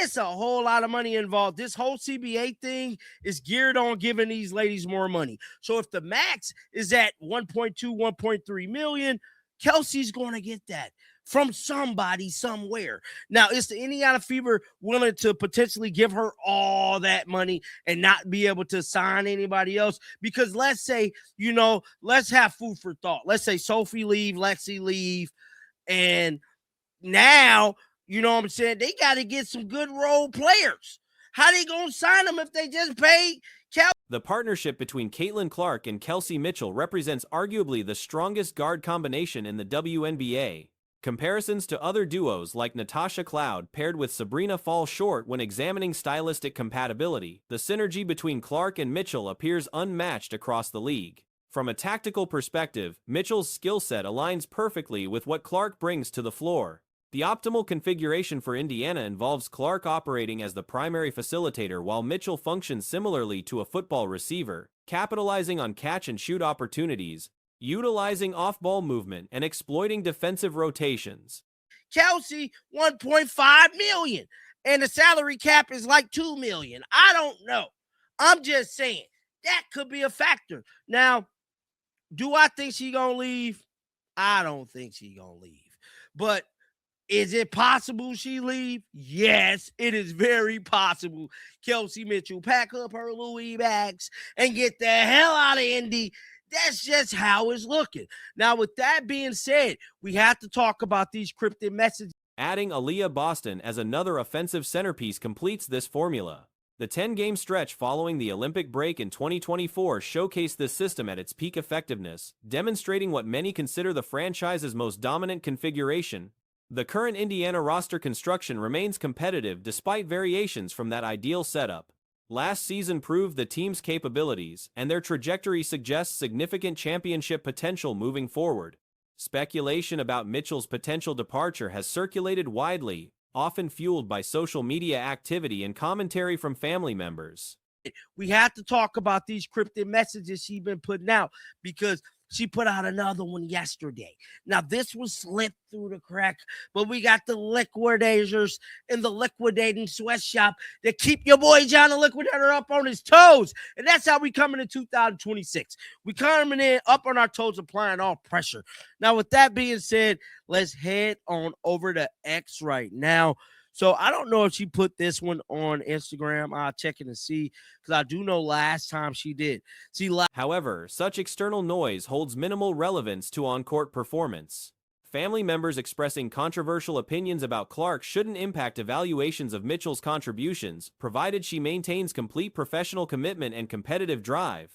It's a whole lot of money involved. This whole CBA thing is geared on giving these ladies more money. So if the max is at 1.2, 1.3 million, Kelsey's going to get that from somebody somewhere. Now, is the Indiana Fever willing to potentially give her all that money and not be able to sign anybody else? Because let's say, let's have food for thought. Let's say Sophie leave, Lexi leave, and now, you know what I'm saying, they got to get some good role players. How they going to sign them if they just pay Cal? The partnership between Caitlin Clark and Kelsey Mitchell represents arguably the strongest guard combination in the WNBA. Comparisons to other duos like Natasha Cloud paired with Sabrina fall short when examining stylistic compatibility. The synergy between Clark and Mitchell appears unmatched across the league. From a tactical perspective, Mitchell's skill set aligns perfectly with what Clark brings to the floor. The optimal configuration for Indiana involves Clark operating as the primary facilitator while Mitchell functions similarly to a football receiver, capitalizing on catch-and-shoot opportunities, utilizing off-ball movement, and exploiting defensive rotations. Kelsey, 1.5 million, and the salary cap is like 2 million. I don't know. I'm just saying that could be a factor. Now, do I think she's going to leave? I don't think she's going to leave. But is it possible she leave? Yes, it is very possible. Kelsey Mitchell pack up her Louis bags and get the hell out of Indy. That's just how it's looking. Now, with that being said, we have to talk about these cryptic messages. Adding Aaliyah Boston as another offensive centerpiece completes this formula. The 10-game stretch following the Olympic break in 2024 showcased this system at its peak effectiveness, demonstrating what many consider the franchise's most dominant configuration. The current Indiana roster construction remains competitive despite variations from that ideal setup. Last season proved the team's capabilities, and their trajectory suggests significant championship potential moving forward. Speculation about Mitchell's potential departure has circulated widely, often fueled by social media activity and commentary from family members. We have to talk about these cryptic messages she's been putting out because she put out another one yesterday. Now, this was slipped through the crack, but we got the liquidators in the liquidating sweatshop that keep your boy John the Liquidator up on his toes. And that's how we coming in 2026. We coming in up on our toes, applying all pressure. Now, with that being said, let's head on over to X right now. So I don't know if she put this one on Instagram. I'll check it and see, because I do know last time she did. However, such external noise holds minimal relevance to on-court performance. Family members expressing controversial opinions about Clark shouldn't impact evaluations of Mitchell's contributions, provided she maintains complete professional commitment and competitive drive.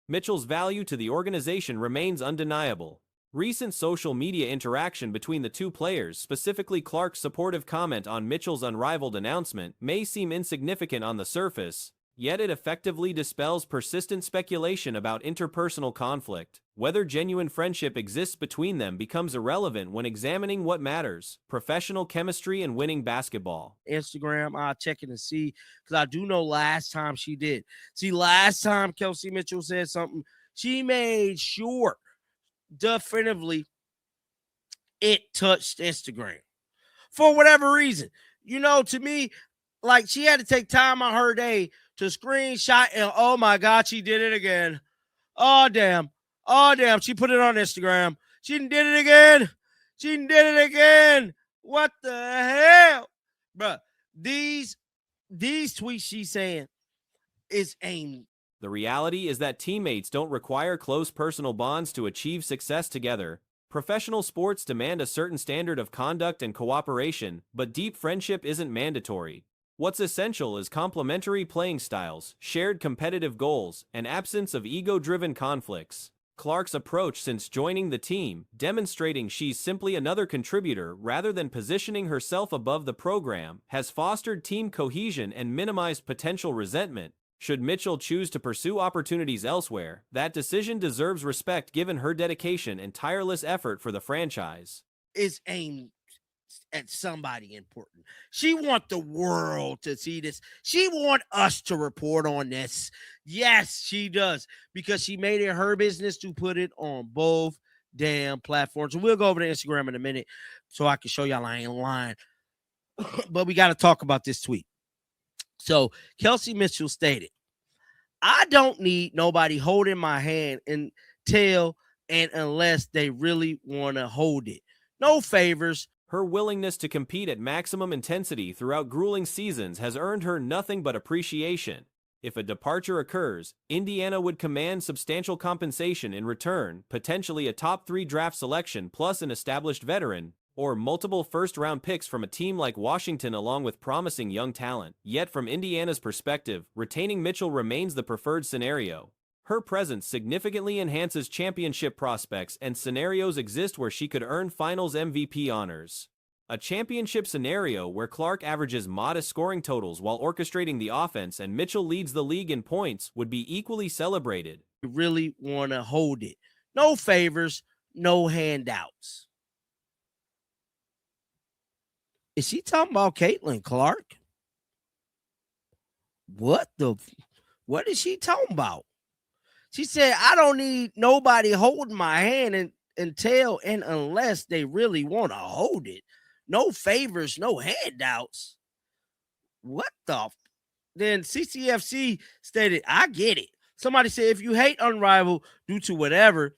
Mitchell's value to the organization remains undeniable. Recent social media interaction between the two players, specifically Clark's supportive comment on Mitchell's unrivaled announcement, may seem insignificant on the surface, yet it effectively dispels persistent speculation about interpersonal conflict. Whether genuine friendship exists between them becomes irrelevant when examining what matters: professional chemistry and winning basketball. Instagram, I'll check it and see, because I do know last time she did. See, last time Kelsey Mitchell said something, she made sure definitively it touched Instagram for whatever reason. To me, like, she had to take time on her day to screenshot, and oh my God, she did it again. Oh damn, she put it on Instagram. She did it again. What the hell, bruh? These tweets she's saying is aimed. The reality is that teammates don't require close personal bonds to achieve success together. Professional sports demand a certain standard of conduct and cooperation, but deep friendship isn't mandatory. What's essential is complementary playing styles, shared competitive goals, and absence of ego-driven conflicts. Clark's approach since joining the team, demonstrating she's simply another contributor rather than positioning herself above the program, has fostered team cohesion and minimized potential resentment. Should Mitchell choose to pursue opportunities elsewhere, that decision deserves respect given her dedication and tireless effort for the franchise. Is aimed at somebody important. She want the world to see this. She want us to report on this. Yes, she does, because she made it her business to put it on both damn platforms. So we'll go over to Instagram in a minute so I can show y'all I ain't lying. But we got to talk about this tweet. So Kelsey Mitchell stated, I don't need nobody holding my hand until and unless they really want to hold it. No favors. Her willingness to compete at maximum intensity throughout grueling seasons has earned her nothing but appreciation. If a departure occurs, Indiana would command substantial compensation in return, potentially a top 3 draft selection plus an established veteran, or multiple first-round picks from a team like Washington along with promising young talent. Yet from Indiana's perspective, retaining Mitchell remains the preferred scenario. Her presence significantly enhances championship prospects, and scenarios exist where she could earn Finals MVP honors. A championship scenario where Clark averages modest scoring totals while orchestrating the offense and Mitchell leads the league in points would be equally celebrated. You really want to hold it. No favors, no handouts. Is she talking about Caitlin Clark? What is she talking about? She said, I don't need nobody holding my hand until and unless they really want to hold it. No favors, no handouts. What the? Then CCFC stated, I get it. Somebody said, if you hate Unrivaled due to whatever,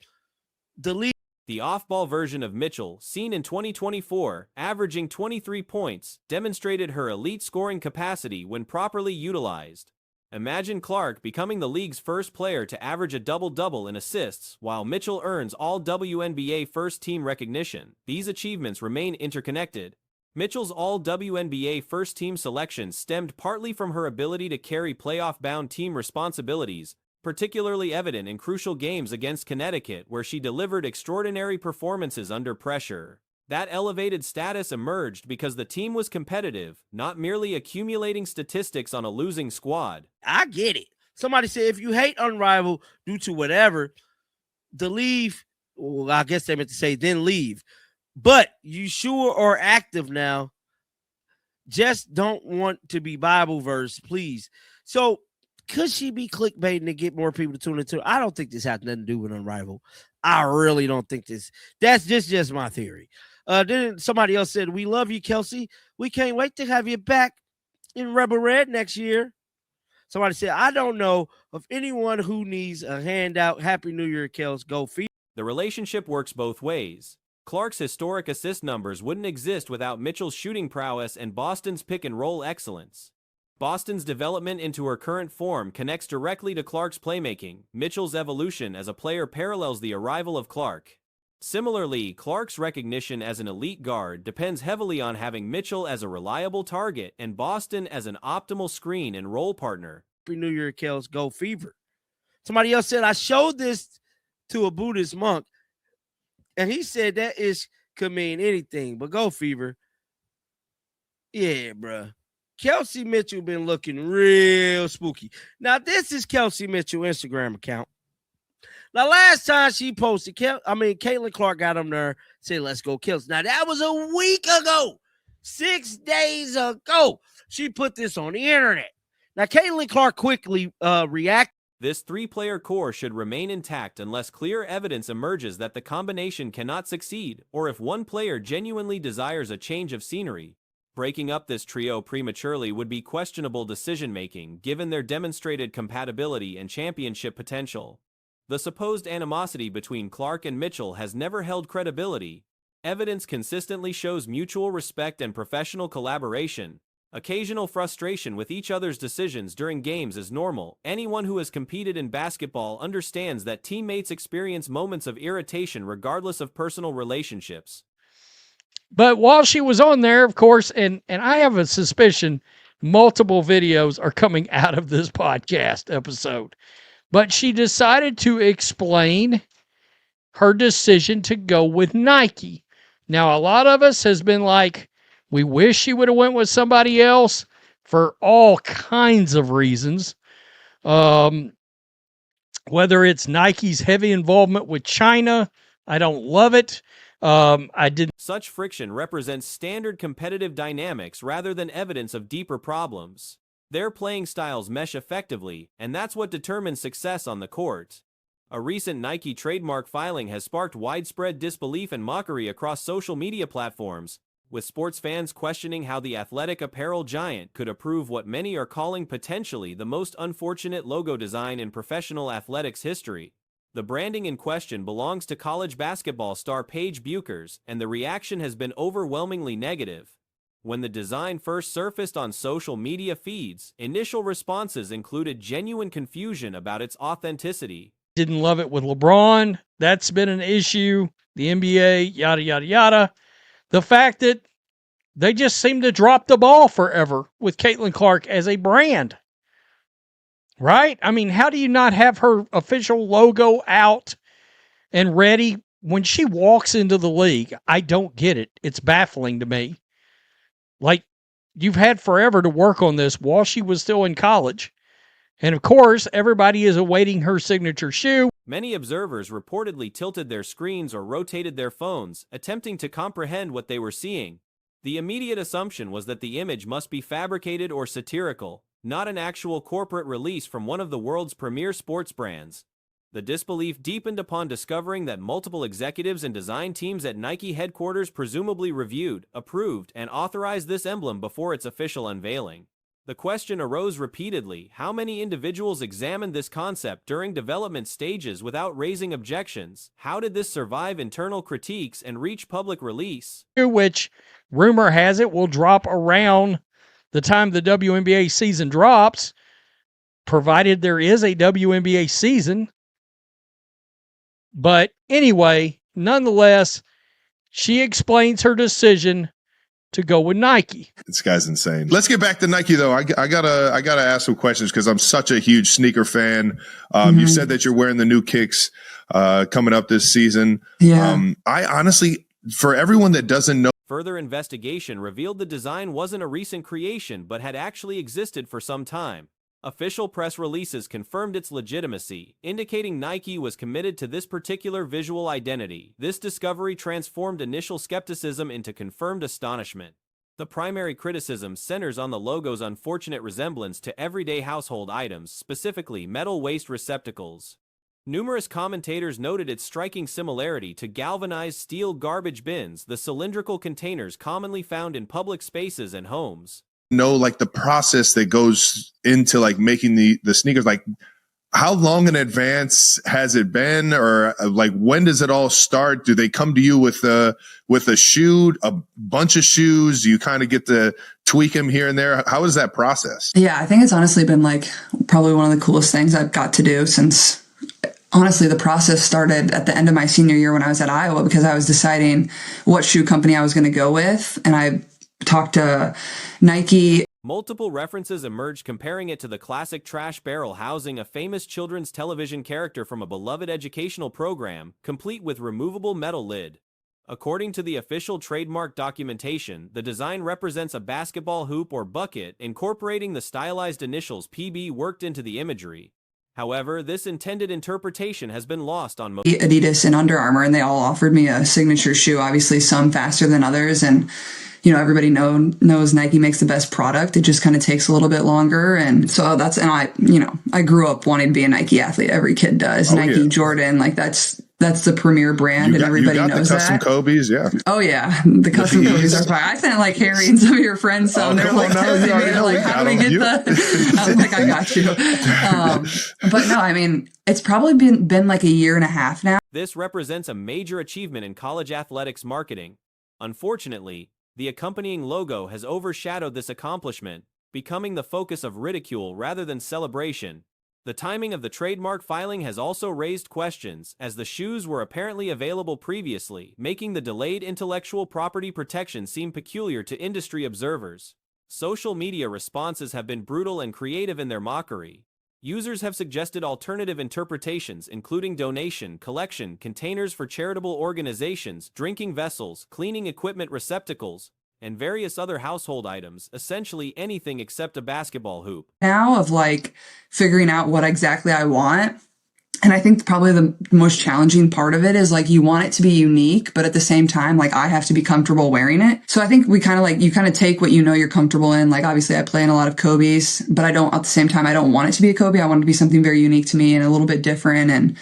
delete. The off-ball version of Mitchell, seen in 2024, averaging 23 points, demonstrated her elite scoring capacity when properly utilized. Imagine Clark becoming the league's first player to average a double-double in assists, while Mitchell earns all WNBA first-team recognition. These achievements remain interconnected. Mitchell's all-WNBA first-team selection stemmed partly from her ability to carry playoff-bound team responsibilities, particularly evident in crucial games against Connecticut where she delivered extraordinary performances under pressure. That elevated status emerged because the team was competitive, not merely accumulating statistics on a losing squad. I get it. Somebody said, if you hate Unrivaled due to whatever, leave. Well, I guess they meant to say then leave. But you sure are active now. Just don't want to be Bible verse, please. So could she be clickbaiting to get more people to tune into? I don't think this has nothing to do with Unrivaled. I really don't think this. That's just my theory. Then somebody else said, we love you, Kelsey. We can't wait to have you back in Rebel Red next year. Somebody said, I don't know of anyone who needs a handout. Happy New Year, Kels. Go Fever. The relationship works both ways. Clark's historic assist numbers wouldn't exist without Mitchell's shooting prowess and Boston's pick-and-roll excellence. Boston's development into her current form connects directly to Clark's playmaking. Mitchell's evolution as a player parallels the arrival of Clark. Similarly, Clark's recognition as an elite guard depends heavily on having Mitchell as a reliable target and Boston as an optimal screen and role partner. Happy New Year, Kels. Go Fever. Somebody else said, I showed this to a Buddhist monk, and he said that could mean anything, but go Fever. Yeah, bruh. Kelsey Mitchell been looking real spooky. Now, this is Kelsey Mitchell Instagram account. Now, last time she posted, Caitlin Clark got on there, said, let's go Kelsey. Now, that was a week ago, 6 days ago. She put this on the internet. Now, Caitlin Clark quickly reacted. This 3-player core should remain intact unless clear evidence emerges that the combination cannot succeed, or if one player genuinely desires a change of scenery. Breaking up this trio prematurely would be questionable decision-making, given their demonstrated compatibility and championship potential. The supposed animosity between Clark and Mitchell has never held credibility. Evidence consistently shows mutual respect and professional collaboration. Occasional frustration with each other's decisions during games is normal. Anyone who has competed in basketball understands that teammates experience moments of irritation regardless of personal relationships. But while she was on there, of course, and I have a suspicion multiple videos are coming out of this podcast episode, but she decided to explain her decision to go with Nike. Now, a lot of us has been like, we wish she would have went with somebody else for all kinds of reasons. Whether it's Nike's heavy involvement with China, I don't love it. Such friction represents standard competitive dynamics rather than evidence of deeper problems. Their playing styles mesh effectively, and that's what determines success on the court. A recent Nike trademark filing has sparked widespread disbelief and mockery across social media platforms. with sports fans questioning how the athletic apparel giant could approve what many are calling potentially the most unfortunate logo design in professional athletics history. The branding in question belongs to college basketball star Paige Bueckers, and the reaction has been overwhelmingly negative. When the design first surfaced on social media feeds, initial responses included genuine confusion about its authenticity. Didn't love it with LeBron. That's been an issue. The NBA, yada, yada, yada. The fact that they just seem to drop the ball forever with Caitlin Clark as a brand. Right? I mean, how do you not have her official logo out and ready when she walks into the league? I don't get it. It's baffling to me. Like, you've had forever to work on this while she was still in college. And of course, everybody is awaiting her signature shoe. Many observers reportedly tilted their screens or rotated their phones, attempting to comprehend what they were seeing. The immediate assumption was that the image must be fabricated or satirical, not an actual corporate release from one of the world's premier sports brands. The disbelief deepened upon discovering that multiple executives and design teams at Nike headquarters presumably reviewed, approved, and authorized this emblem before its official unveiling. The question arose repeatedly: how many individuals examined this concept during development stages without raising objections? How did this survive internal critiques and reach public release? Which, rumor has it, will drop around the time the WNBA season drops, provided there is a WNBA season. But anyway, nonetheless, she explains her decision to go with Nike. This guy's insane. Let's get back to Nike though. I gotta ask some questions because I'm such a huge sneaker fan. You said that you're wearing the new kicks coming up this season. Yeah. I honestly, for everyone that doesn't know, Further investigation revealed the design wasn't a recent creation but had actually existed for some time. Official press releases confirmed its legitimacy, indicating Nike was committed to this particular visual identity. This discovery transformed initial skepticism into confirmed astonishment. The primary criticism centers on the logo's unfortunate resemblance to everyday household items, specifically metal waste receptacles. Numerous commentators noted its striking similarity to galvanized steel garbage bins, the cylindrical containers commonly found in public spaces and homes. like the process that goes into like making the sneakers, like how long in advance has it been, or like when does it all start? Do they come to you with a shoe, a bunch of shoes? You kind of get to tweak them here and there. How is that process? Yeah, I think it's honestly been like probably one of the coolest things I've got to do since, honestly, the process started at the end of my senior year when I was at Iowa, because I was deciding what shoe company I was going to go with. And I talked to Nike. Multiple references emerged comparing it to the classic trash barrel housing a famous children's television character from a beloved educational program, complete with removable metal lid. According to the official trademark documentation, the design represents a basketball hoop or bucket, incorporating the stylized initials PB worked into the imagery. However, this intended interpretation has been lost on most. Adidas and Under Armour, and they all offered me a signature shoe, obviously some faster than others. And, you know, everybody knows Nike makes the best product. It just kind of takes a little bit longer. And so I grew up wanting to be a Nike athlete. Every kid does. Nike, yeah. Jordan, like that's the premier brand, and everybody knows that. The custom Kobe's, yeah. Oh yeah, the custom Kobe's are fine. I sent like Harry and some of your friends some. They're like, how do we get the? I was like, I got you. But no, I mean, it's probably been like a year and a half now. This represents a major achievement in college athletics marketing. Unfortunately, the accompanying logo has overshadowed this accomplishment, becoming the focus of ridicule rather than celebration. The timing of the trademark filing has also raised questions, as the shoes were apparently available previously, making the delayed intellectual property protection seem peculiar to industry observers. Social media responses have been brutal and creative in their mockery. Users have suggested alternative interpretations, including donation, collection, containers for charitable organizations, drinking vessels, cleaning equipment receptacles, and various other household items, essentially anything except a basketball hoop. Now of like figuring out what exactly I want. And I think probably the most challenging part of it is like you want it to be unique, but at the same time, like I have to be comfortable wearing it. So I think you kind of take what you know you're comfortable in. Like obviously I play in a lot of Kobe's, but at the same time, I don't want it to be a Kobe. I want it to be something very unique to me and a little bit different. And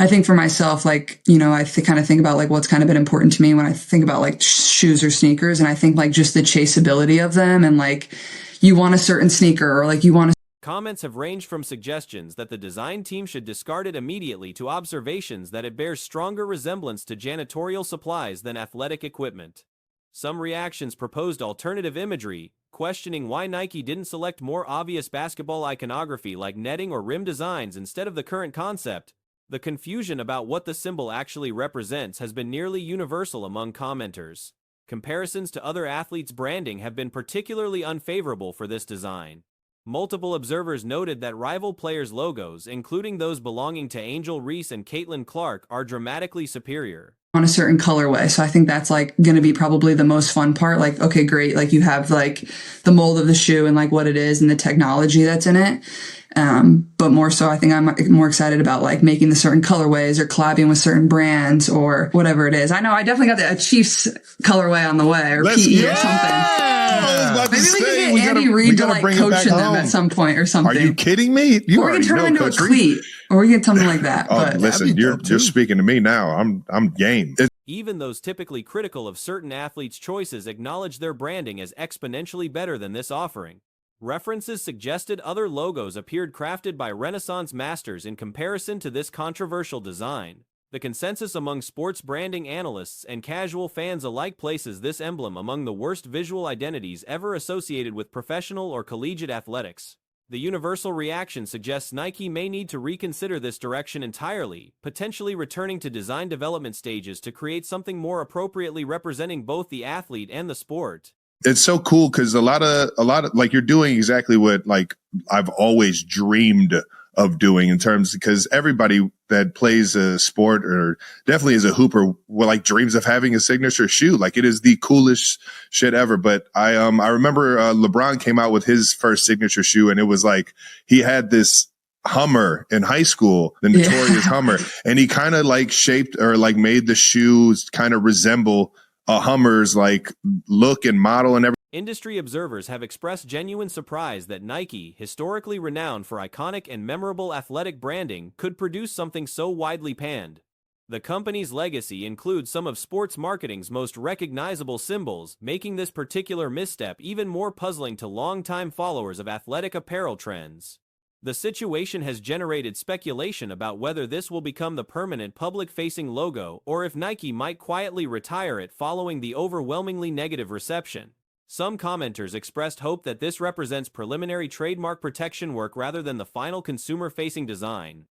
I think for myself, like, you know, I kind of think about like what's kind of been important to me when I think about like shoes or sneakers. And I think like just the chaseability of them, and like you want a certain sneaker, or like you want a Comments have ranged from suggestions that the design team should discard it immediately to observations that it bears stronger resemblance to janitorial supplies than athletic equipment. Some reactions proposed alternative imagery, questioning why Nike didn't select more obvious basketball iconography like netting or rim designs instead of the current concept. The confusion about what the symbol actually represents has been nearly universal among commenters. Comparisons to other athletes' branding have been particularly unfavorable for this design. Multiple observers noted that rival players' logos, including those belonging to Angel Reese and Caitlin Clark, are dramatically superior. on a certain colorway. So I think that's like going to be probably the most fun part. Like, okay, great. Like you have like the mold of the shoe and like what it is and the technology that's in it. But more so, I think I'm more excited about like making the certain colorways or collabing with certain brands or whatever it is. I know I definitely got the Chiefs colorway on the way, or PE or something. Maybe we can get Andy Reid to like coach in them at some point or something. Are you kidding me? You or we can turn them into a Coach Reid. cleat, or we get something like that. Oh, But listen, you're speaking to me now. I'm game. Even those typically critical of certain athletes' choices acknowledge their branding as exponentially better than this offering. References suggested other logos appeared crafted by Renaissance masters in comparison to this controversial design. The consensus among sports branding analysts and casual fans alike places this emblem among the worst visual identities ever associated with professional or collegiate athletics. The universal reaction suggests Nike may need to reconsider this direction entirely, potentially returning to design development stages to create something more appropriately representing both the athlete and the sport. It's so cool because a lot of like you're doing exactly what like I've always dreamed of doing in terms, because everybody that plays a sport or definitely is a hooper like dreams of having a signature shoe. Like it is the coolest shit ever. But I remember LeBron came out with his first signature shoe, and it was like he had this Hummer in high school, the notorious Hummer, and he kind of like shaped or like made the shoes kind of resemble a Hummer's like look and model and everything. Industry observers have expressed genuine surprise that Nike, historically renowned for iconic and memorable athletic branding, could produce something so widely panned. The company's legacy includes some of sports marketing's most recognizable symbols, making this particular misstep even more puzzling to longtime followers of athletic apparel trends. The situation has generated speculation about whether this will become the permanent public-facing logo or if Nike might quietly retire it following the overwhelmingly negative reception. Some commenters expressed hope that this represents preliminary trademark protection work rather than the final consumer-facing design.